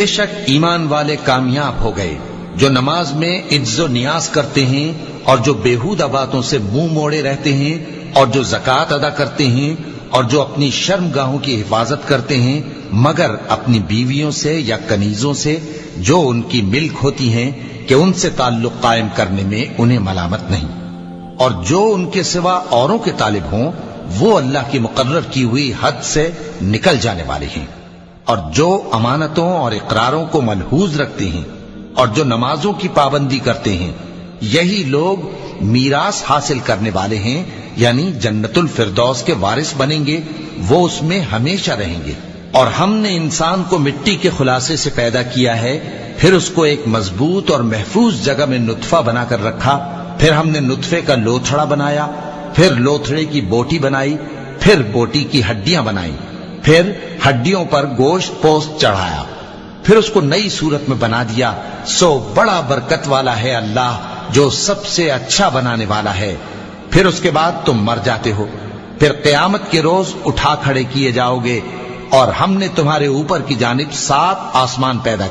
بے شک ایمان والے کامیاب ہو گئے جو نماز میں عجز و نیاز کرتے ہیں اور جو بیہودہ باتوں سے منہ موڑے رہتے ہیں اور جو زکوٰۃ ادا کرتے ہیں اور جو اپنی شرمگاہوں کی حفاظت کرتے ہیں مگر اپنی بیویوں سے یا کنیزوں سے جو ان کی ملک ہوتی ہیں کہ ان سے تعلق قائم کرنے میں انہیں ملامت نہیں، اور جو ان کے سوا اوروں کے طالب ہوں وہ اللہ کی مقرر کی ہوئی حد سے نکل جانے والے ہیں، اور جو امانتوں اور اقراروں کو ملحوظ رکھتے ہیں اور جو نمازوں کی پابندی کرتے ہیں یہی لوگ میراث حاصل کرنے والے ہیں، یعنی جنت الفردوس کے وارث بنیں گے، وہ اس میں ہمیشہ رہیں گے۔ اور ہم نے انسان کو مٹی کے خلاصے سے پیدا کیا ہے، پھر اس کو ایک مضبوط اور محفوظ جگہ میں نطفہ بنا کر رکھا، پھر ہم نے نطفے کا لوتھڑا بنایا، پھر لوتھڑے کی بوٹی بنائی، پھر بوٹی کی ہڈیاں بنائیں، پھر ہڈیوں پر گوشت پوست چڑھایا، پھر اس کو نئی صورت میں بنا دیا۔ سو بڑا برکت والا ہے اللہ جو سب سے اچھا بنانے والا ہے۔ پھر اس کے بعد تم مر جاتے ہو، پھر قیامت کے روز اٹھا کھڑے کیے جاؤ گے، اور ہم نے تمہارے اوپر کی جانب 7 آسمان پیدا کیے۔